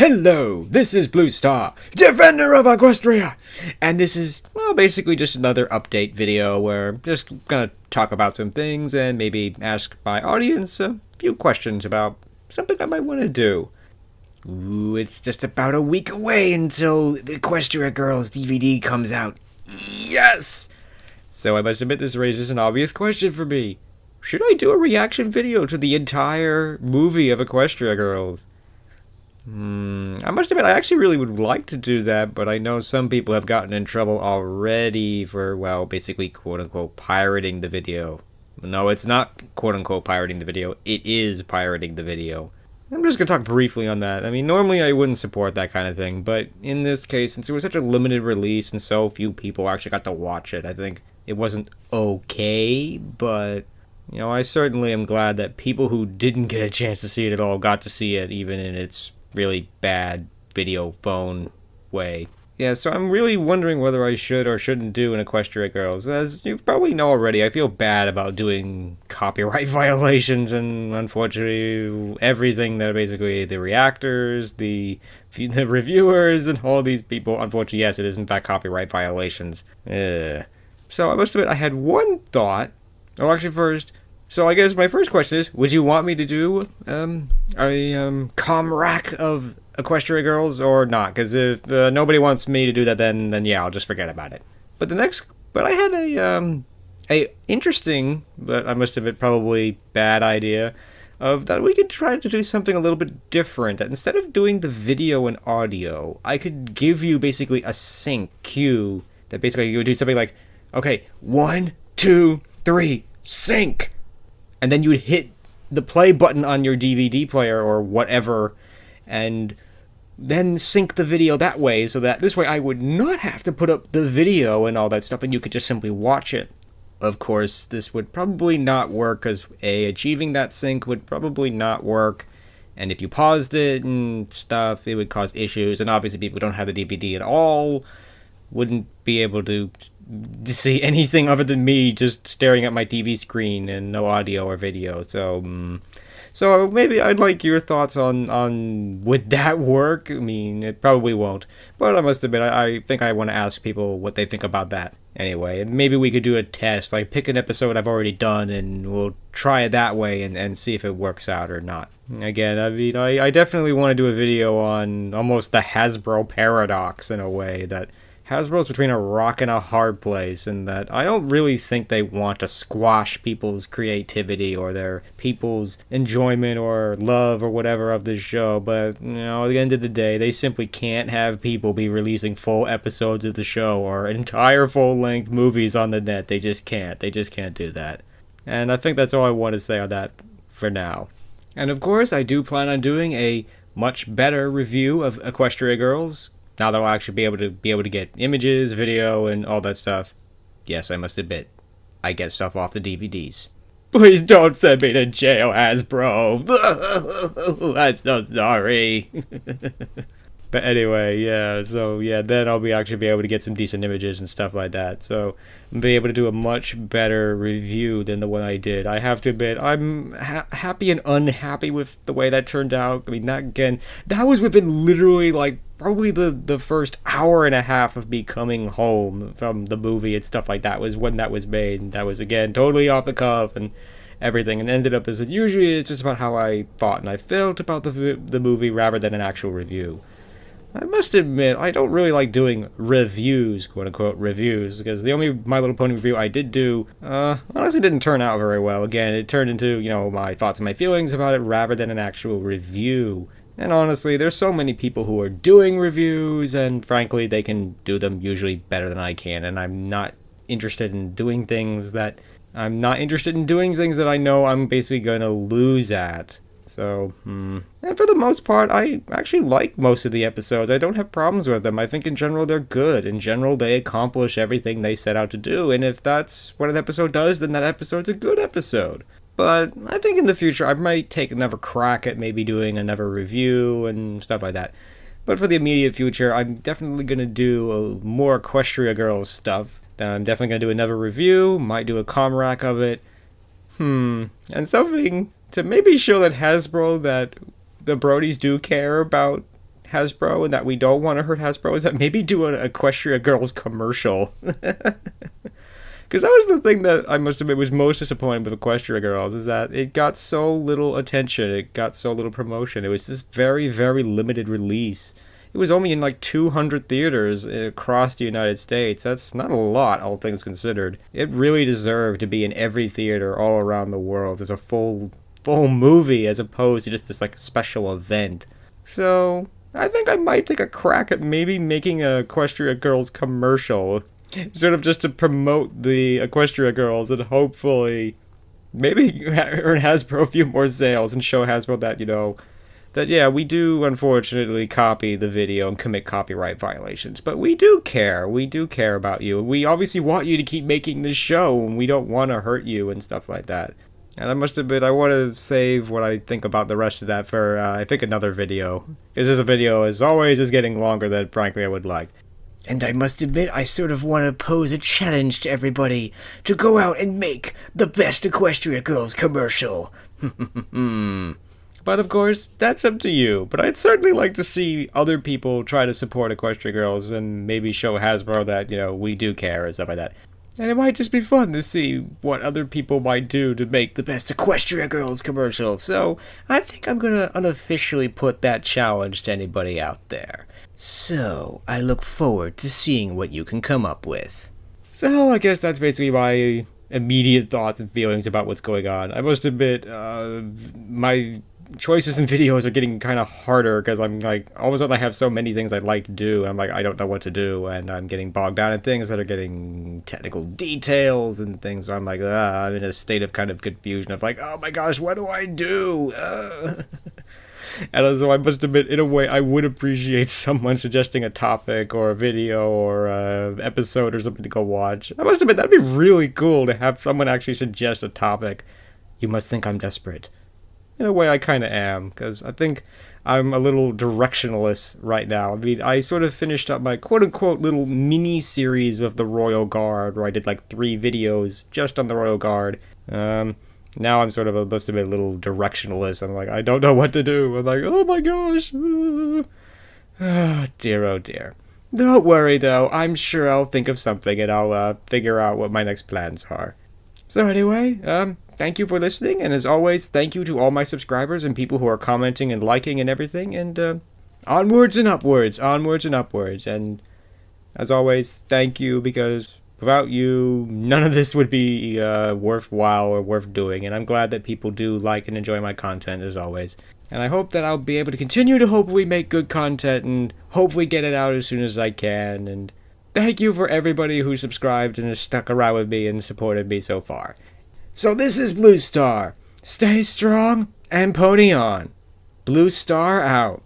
Hello, this is Blue Star, Defender of Equestria, and this is, well, basically just another update video where I'm just gonna talk about some things and maybe ask my audience a few questions about something I might want to do. Ooh, it's just about a week away until the Equestria Girls DVD comes out. Yes! So I must admit this raises an obvious question for me. Should I do a reaction video to the entire movie of Equestria Girls? I must admit, I actually really would like to do that, but I know some people have gotten in trouble already for, well, basically quote-unquote pirating the video. No, it's not quote-unquote pirating the video, it is pirating the video. I'm just going to talk briefly on that. I mean, normally I wouldn't support that kind of thing, but in this case, since it was such a limited release and so few people actually got to watch it, I think it wasn't okay, but you know, I certainly am glad that people who didn't get a chance to see it at all got to see it, even in its really bad video phone way. Yeah, so I'm really wondering whether I should or shouldn't do an Equestria Girls. As you probably know already, I feel bad about doing copyright violations and, unfortunately, everything that basically the reactors, the reviewers, and all these people, unfortunately, yes, it is in fact copyright violations. So I must admit, I had one thought. Oh, actually, first, so I guess my first question is, would you want me to do a com-rack of Equestria Girls or not? Because if nobody wants me to do that, then yeah, I'll just forget about it. But I had a interesting, but I must admit probably bad idea of that we could try to do something a little bit different. That instead of doing the video and audio, I could give you basically a sync cue that basically you would do something like, okay, 1, 2, 3, sync. And then you would hit the play button on your DVD player or whatever, and then sync the video that way, so that this way I would not have to put up the video and all that stuff, and you could just simply watch it. Of course, this would probably not work, because achieving that sync would probably not work, and if you paused it and stuff, it would cause issues, and obviously people who don't have the DVD at all wouldn't be able to see anything other than me just staring at my TV screen and no audio or video. So maybe I'd like your thoughts on would that work? I mean, it probably won't, but I must admit, I think I want to ask people what they think about that anyway, and maybe we could do a test, like pick an episode I've already done and we'll try it that way and see if it works out or not. Again, I mean, I definitely want to do a video on almost the Hasbro paradox in a way, that Hasbro's between a rock and a hard place, and that I don't really think they want to squash people's creativity or their people's enjoyment or love or whatever of this show, but, you know, at the end of the day, they simply can't have people be releasing full episodes of the show or entire full-length movies on the net. They just can't. They just can't do that. And I think that's all I want to say on that for now. And of course, I do plan on doing a much better review of Equestria Girls, now that I'll actually be able to get images, video, and all that stuff. Yes, I must admit, I get stuff off the DVDs. Please don't send me to jail, Hasbro. I'm so sorry. But anyway, yeah, so yeah, then I'll actually be able to get some decent images and stuff like that. So I'll be able to do a much better review than the one I did. I have to admit, I'm happy and unhappy with the way that turned out. I mean, that was within literally like probably the first hour and a half of me coming home from the movie and stuff like that was when that was made. And that was, again, totally off the cuff and everything, and ended up as usually it's just about how I thought and I felt about the movie rather than an actual review. I must admit, I don't really like doing reviews, quote-unquote reviews, because the only My Little Pony review I did do, honestly didn't turn out very well. Again, it turned into, you know, my thoughts and my feelings about it rather than an actual review. And honestly, there's so many people who are doing reviews, and frankly, they can do them usually better than I can, and I'm not interested in doing things that I know I'm basically going to lose at. So, and for the most part, I actually like most of the episodes. I don't have problems with them. I think in general they're good. In general, they accomplish everything they set out to do. And if that's what an episode does, then that episode's a good episode. But I think in the future, I might take another crack at maybe doing another review and stuff like that. But for the immediate future, I'm definitely going to do more Equestria Girls stuff. Then I'm definitely going to do another review, might do a com rack of it. And something to maybe show that Hasbro, that the Bronies do care about Hasbro and that we don't want to hurt Hasbro is that maybe do an Equestria Girls commercial. Because that was the thing that I must admit was most disappointing with Equestria Girls, is that it got so little attention, it got so little promotion. It was this very, very limited release. It was only in like 200 theaters across the United States. That's not a lot, all things considered. It really deserved to be in every theater all around the world as a full movie, as opposed to just this like special event. So I think I might take a crack at maybe making a Equestria Girls commercial, sort of just to promote the Equestria Girls and hopefully maybe earn Hasbro a few more sales and show Hasbro that, you know, that yeah, we do unfortunately copy the video and commit copyright violations, but we do care. We do care about you. We obviously want you to keep making this show, and we don't want to hurt you and stuff like that. And I must admit, I want to save what I think about the rest of that for, I think, another video. Because this video, as always, is getting longer than, frankly, I would like. And I must admit, I sort of want to pose a challenge to everybody to go out and make the best Equestria Girls commercial. But of course, that's up to you. But I'd certainly like to see other people try to support Equestria Girls and maybe show Hasbro that, you know, we do care and stuff like that. And it might just be fun to see what other people might do to make the best Equestria Girls commercial. So I think I'm going to unofficially put that challenge to anybody out there. So I look forward to seeing what you can come up with. So I guess that's basically my immediate thoughts and feelings about what's going on. I must admit, my choices in videos are getting kind of harder because I'm like, all of a sudden I have so many things I'd like to do, and I'm like, I don't know what to do, and I'm getting bogged down in things that are getting technical details and things, so I'm like, I'm in a state of kind of confusion of like, oh my gosh, what do I do? And so I must admit, in a way, I would appreciate someone suggesting a topic or a video or a episode or something to go watch. I must admit, that'd be really cool to have someone actually suggest a topic. You must think I'm desperate. In a way, I kind of am, because I think I'm a little directionless right now. I mean, I sort of finished up my quote-unquote little mini-series with the Royal Guard, where I did like 3 videos just on the Royal Guard. Now I'm sort of supposed to be a little directionalist. I'm like, I don't know what to do. I'm like, oh my gosh. Oh dear, oh dear. Don't worry, though. I'm sure I'll think of something, and I'll figure out what my next plans are. So anyway, thank you for listening, and as always, thank you to all my subscribers and people who are commenting and liking and everything, and onwards and upwards, and as always, thank you, because without you, none of this would be worthwhile or worth doing, and I'm glad that people do like and enjoy my content, as always. And I hope that I'll be able to continue to hopefully make good content and hopefully get it out as soon as I can, and thank you for everybody who subscribed and has stuck around with me and supported me so far. So this is Blue Star. Stay strong and pony on. Blue Star out.